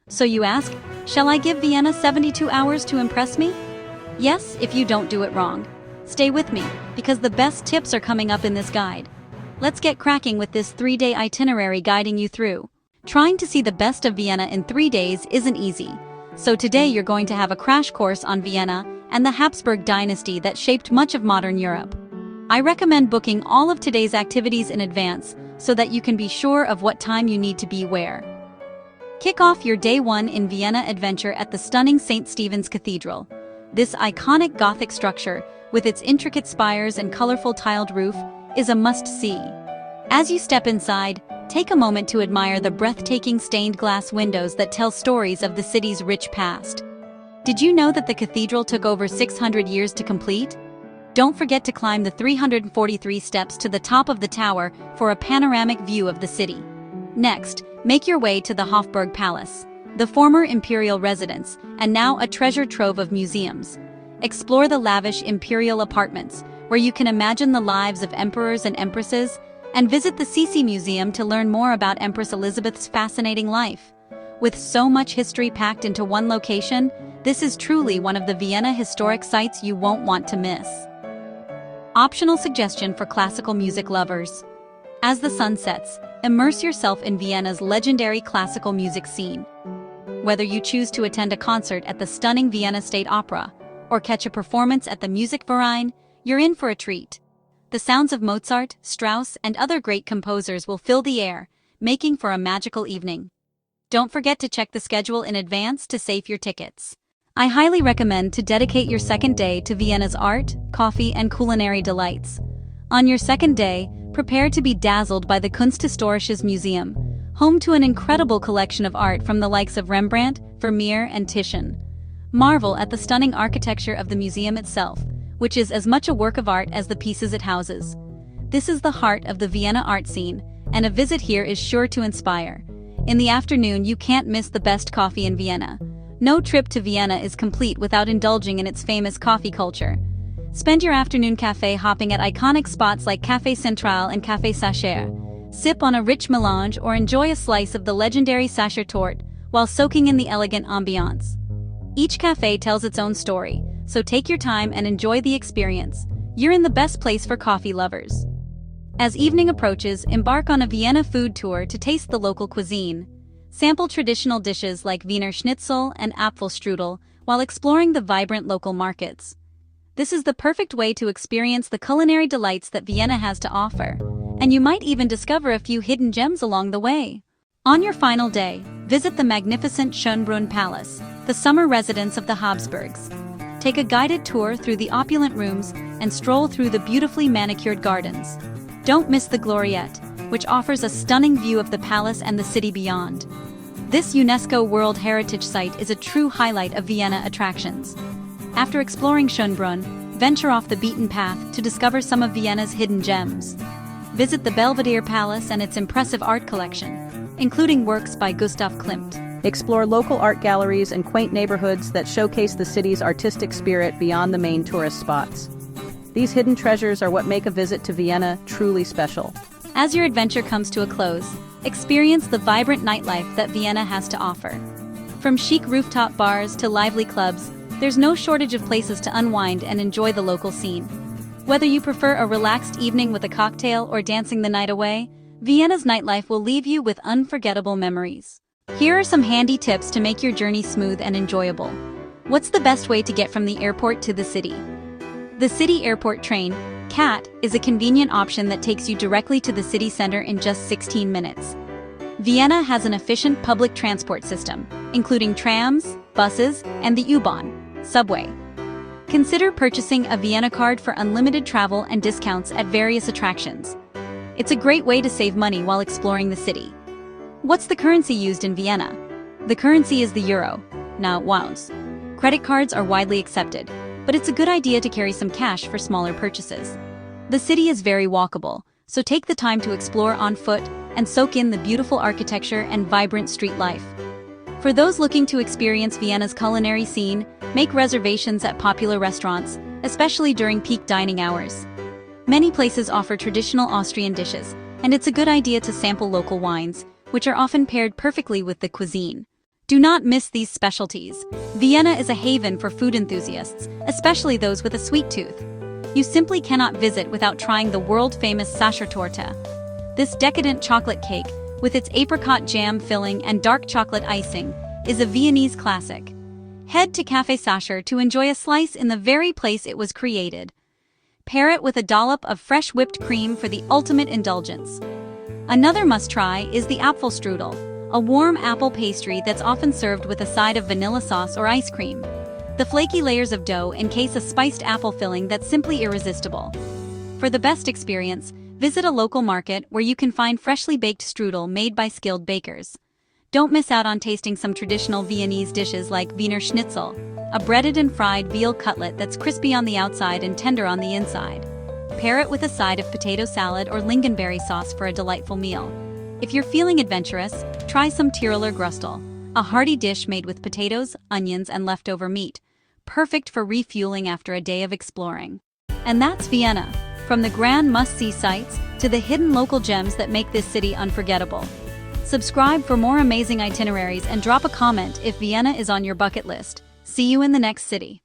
So you ask, shall I give Vienna 72 hours to impress me? Yes, if you don't do it wrong. Stay with me, because the best tips are coming up in this guide. Let's get cracking with this 3-day itinerary guiding you through. Trying to see the best of Vienna in 3 days isn't easy. So today you're going to have a crash course on Vienna and the Habsburg dynasty that shaped much of modern Europe. I recommend booking all of today's activities in advance so that you can be sure of what time you need to be where. Kick off your day 1 in Vienna adventure at the stunning St. Stephen's Cathedral. This iconic Gothic structure, with its intricate spires and colorful tiled roof, is a must-see. As you step inside, take a moment to admire the breathtaking stained glass windows that tell stories of the city's rich past. Did you know that the cathedral took over 600 years to complete? Don't forget to climb the 343 steps to the top of the tower for a panoramic view of the city. Next, make your way to the Hofburg Palace, the former imperial residence and now a treasure trove of museums. Explore the lavish imperial apartments, where you can imagine the lives of emperors and empresses, and visit the Sisi Museum to learn more about Empress Elizabeth's fascinating life. With so much history packed into one location, this is truly one of the Vienna historic sites you won't want to miss. Optional suggestion for classical music lovers. As the sun sets, immerse yourself in Vienna's legendary classical music scene. Whether you choose to attend a concert at the stunning Vienna State Opera or catch a performance at the Musikverein, you're in for a treat. The sounds of Mozart, Strauss, and other great composers will fill the air, making for a magical evening. Don't forget to check the schedule in advance to save your tickets. I highly recommend to dedicate your second day to Vienna's art, coffee, and culinary delights. On your second day, prepare to be dazzled by the Kunsthistorisches Museum, home to an incredible collection of art from the likes of Rembrandt, Vermeer, and Titian. Marvel at the stunning architecture of the museum itself, which is as much a work of art as the pieces it houses. This is the heart of the Vienna art scene, and a visit here is sure to inspire. In the afternoon, you can't miss the best coffee in Vienna. No trip to Vienna is complete without indulging in its famous coffee culture. Spend your afternoon cafe hopping at iconic spots like Café Central and Café Sacher. Sip on a rich melange or enjoy a slice of the legendary Sachertorte while soaking in the elegant ambiance. Each cafe tells its own story, so take your time and enjoy the experience. You're in the best place for coffee lovers. As evening approaches, embark on a Vienna food tour to taste the local cuisine. Sample traditional dishes like Wiener Schnitzel and Apfelstrudel while exploring the vibrant local markets. This is the perfect way to experience the culinary delights that Vienna has to offer, and you might even discover a few hidden gems along the way. On your final day, visit the magnificent Schönbrunn Palace, the summer residence of the Habsburgs. Take a guided tour through the opulent rooms and stroll through the beautifully manicured gardens. Don't miss the Gloriette, which offers a stunning view of the palace and the city beyond. This UNESCO World Heritage Site is a true highlight of Vienna attractions. After exploring Schönbrunn, venture off the beaten path to discover some of Vienna's hidden gems. Visit the Belvedere Palace and its impressive art collection, including works by Gustav Klimt. Explore local art galleries and quaint neighborhoods that showcase the city's artistic spirit beyond the main tourist spots. These hidden treasures are what make a visit to Vienna truly special. As your adventure comes to a close, experience the vibrant nightlife that Vienna has to offer. From chic rooftop bars to lively clubs, there's no shortage of places to unwind and enjoy the local scene. Whether you prefer a relaxed evening with a cocktail or dancing the night away, Vienna's nightlife will leave you with unforgettable memories. Here are some handy tips to make your journey smooth and enjoyable. What's the best way to get from the airport to the city? The City Airport train, CAT, is a convenient option that takes you directly to the city center in just 16 minutes. Vienna has an efficient public transport system, including trams, buses, and the U-Bahn, subway. Consider purchasing a Vienna card for unlimited travel and discounts at various attractions. It's a great way to save money while exploring the city. What's the currency used in Vienna? The currency is the euro, not wounds. Credit cards are widely accepted, but it's a good idea to carry some cash for smaller purchases. The city is very walkable, so take the time to explore on foot and soak in the beautiful architecture and vibrant street life. For those looking to experience Vienna's culinary scene, make reservations at popular restaurants, especially during peak dining hours. Many places offer traditional Austrian dishes, and it's a good idea to sample local wines, which are often paired perfectly with the cuisine. Do not miss these specialties. Vienna is a haven for food enthusiasts, especially those with a sweet tooth. You simply cannot visit without trying the world-famous Sachertorte. This decadent chocolate cake, with its apricot jam filling and dark chocolate icing, is a Viennese classic. Head to Café Sacher to enjoy a slice in the very place it was created. Pair it with a dollop of fresh whipped cream for the ultimate indulgence. Another must-try is the Apfelstrudel, a warm apple pastry that's often served with a side of vanilla sauce or ice cream. The flaky layers of dough encase a spiced apple filling that's simply irresistible. For the best experience, visit a local market where you can find freshly baked strudel made by skilled bakers. Don't miss out on tasting some traditional Viennese dishes like Wiener Schnitzel, a breaded and fried veal cutlet that's crispy on the outside and tender on the inside. Pair it with a side of potato salad or lingonberry sauce for a delightful meal. If you're feeling adventurous, try some Tiroler Grustel, a hearty dish made with potatoes, onions, and leftover meat, perfect for refueling after a day of exploring. And that's Vienna, from the grand must-see sights to the hidden local gems that make this city unforgettable. Subscribe for more amazing itineraries and drop a comment if Vienna is on your bucket list. See you in the next city.